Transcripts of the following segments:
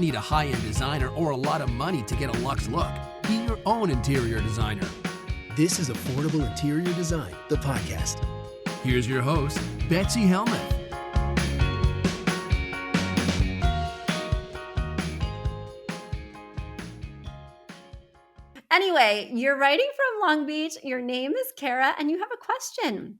need a high-end designer or a lot of money to get a luxe look. Be your own interior designer. This is Affordable Interior Design, the podcast. Here's your host, Betsy Helmuth. Anyway, you're writing from Long Beach. Your name is Kara, and you have a question.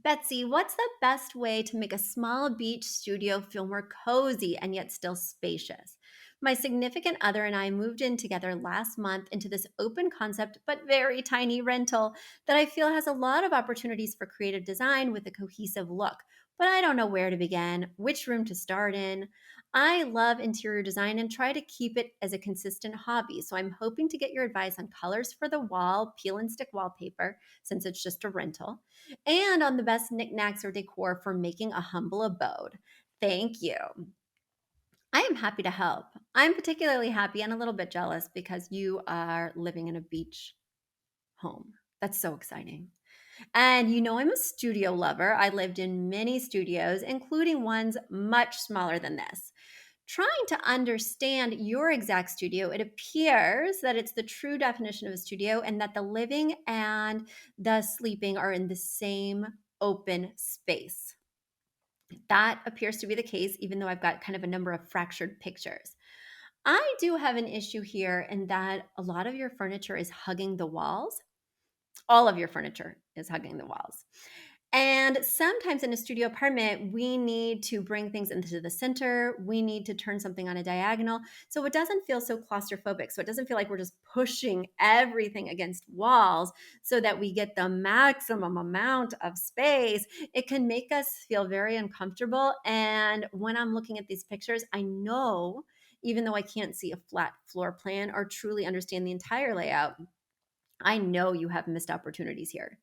Betsy, what's the best way to make a small beach studio feel more cozy and yet still spacious? My significant other and I moved in together last month into this open concept but very tiny rental that I feel has a lot of opportunities for creative design with a cohesive look. But I don't know where to begin, which room to start in. I love interior design and try to keep it as a consistent hobby. So I'm hoping to get your advice on colors for the wall, peel and stick wallpaper, since it's just a rental, and on the best knickknacks or decor for making a humble abode. Thank you. I am happy to help. I'm particularly happy and a little bit jealous because you are living in a beach home. That's so exciting. And you know, I'm a studio lover. I lived in many studios, including ones much smaller than this. Trying to understand your exact studio, it appears that it's the true definition of a studio and that the living and the sleeping are in the same open space. That appears to be the case, even though I've got kind of a number of fractured pictures. I do have an issue here in that a lot of your furniture is hugging the walls. All of your furniture is hugging the walls. And sometimes in a studio apartment, we need to bring things into the center. We need to turn something on a diagonal. So it doesn't feel so claustrophobic. So it doesn't feel like we're just pushing everything against walls so that we get the maximum amount of space. It can make us feel very uncomfortable. And when I'm looking at these pictures, I know, even though I can't see a flat floor plan or truly understand the entire layout, I know you have missed opportunities here.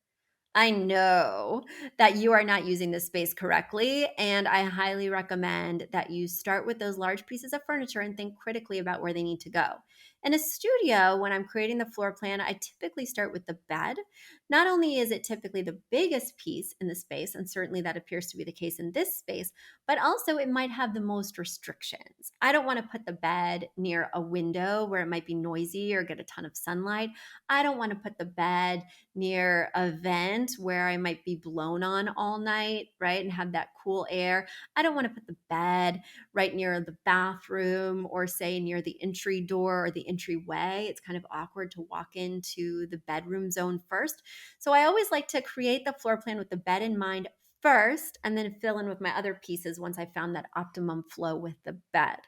I know that you are not using this space correctly, and I highly recommend that you start with those large pieces of furniture and think critically about where they need to go. In a studio, when I'm creating the floor plan, I typically start with the bed. Not only is it typically the biggest piece in the space, and certainly that appears to be the case in this space, but also it might have the most restrictions. I don't want to put the bed near a window where it might be noisy or get a ton of sunlight. I don't want to put the bed near a vent where I might be blown on all night, right? And have that cool air. I don't want to put the bed right near the bathroom or say near the entry door or the entryway. It's kind of awkward to walk into the bedroom zone first. So I always like to create the floor plan with the bed in mind first and then fill in with my other pieces once I found that optimum flow with the bed.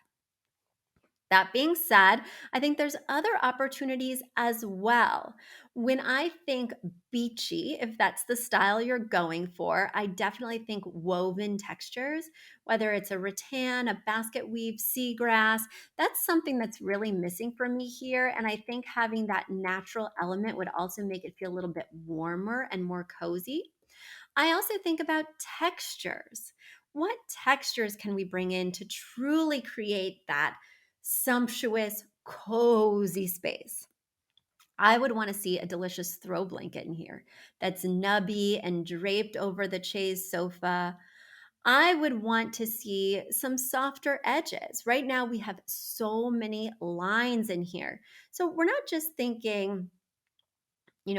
That being said, I think there's other opportunities as well. When I think beachy, if that's the style you're going for, I definitely think woven textures, whether it's a rattan, a basket weave, seagrass. That's something that's really missing for me here. And I think having that natural element would also make it feel a little bit warmer and more cozy. I also think about textures. What textures can we bring in to truly create that sumptuous, cozy space? I would want to see a delicious throw blanket in here that's nubby and draped over the chaise sofa. I would want to see some softer edges. Right now, we have so many lines in here. So we're not just thinking,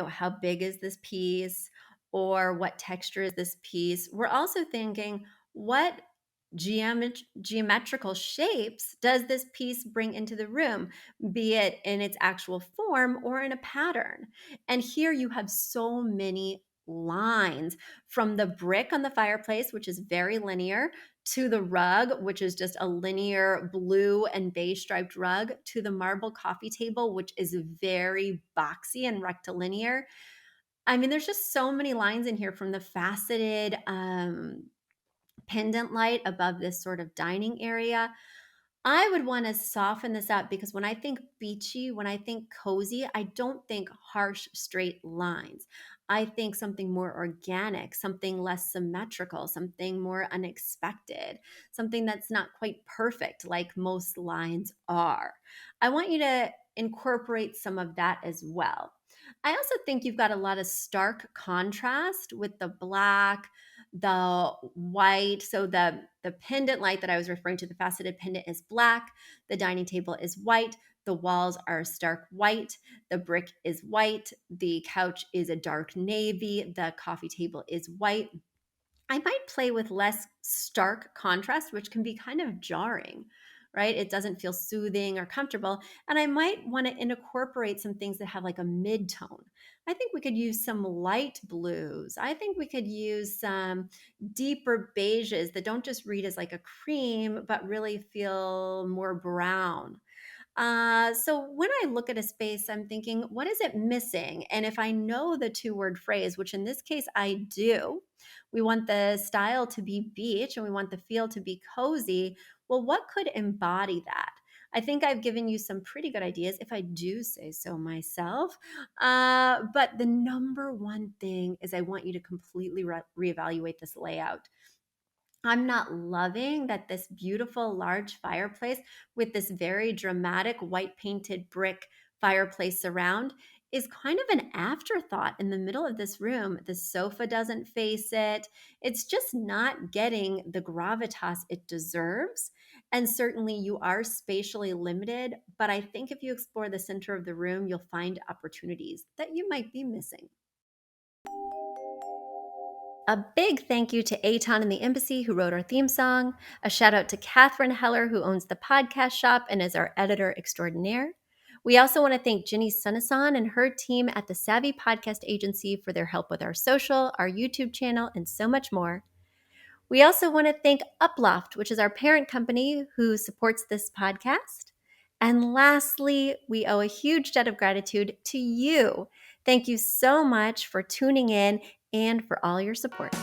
how big is this piece or what texture is this piece? We're also thinking, what geometrical shapes does this piece bring into the room, be it in its actual form or in a pattern? And here you have so many lines, from the brick on the fireplace, which is very linear, to the rug, which is just a linear blue and beige striped rug, to the marble coffee table, which is very boxy and rectilinear. I mean, there's just so many lines in here, from the faceted pendant light above this sort of dining area. I would want to soften this up because when I think beachy, when I think cozy, I don't think harsh, straight lines. I think something more organic, something less symmetrical, something more unexpected, something that's not quite perfect like most lines are. I want you to incorporate some of that as well. I also think you've got a lot of stark contrast with the black, the white. So the pendant light that I was referring to, the faceted pendant, is black. The dining table is white. The walls are stark white. The brick is white. The couch is a dark navy. The coffee table is white. I might play with less stark contrast, which can be kind of jarring, right? It doesn't feel soothing or comfortable. And I might want to incorporate some things that have like a mid tone. I think we could use some light blues. I think we could use some deeper beiges that don't just read as like a cream, but really feel more brown. So when I look at a space, I'm thinking, what is it missing? And if I know the two-word phrase, which in this case I do, we want the style to be beach and we want the feel to be cozy. Well, what could embody that? I think I've given you some pretty good ideas, if I do say so myself. But the number one thing is I want you to completely reevaluate this layout. I'm not loving that this beautiful large fireplace with this very dramatic white painted brick fireplace surround is kind of an afterthought in the middle of this room. The sofa doesn't face it. It's just not getting the gravitas it deserves. And certainly you are spatially limited, but I think if you explore the center of the room, you'll find opportunities that you might be missing. A big thank you to Aton and the Embassy, who wrote our theme song. A shout out to Catherine Heller, who owns the podcast shop and is our editor extraordinaire. We also want to thank Ginny Sunasan and her team at the Savvy Podcast Agency for their help with our social, our YouTube channel, and so much more. We also want to thank Uploft, which is our parent company who supports this podcast. And lastly, we owe a huge debt of gratitude to you. Thank you so much for tuning in and for all your support.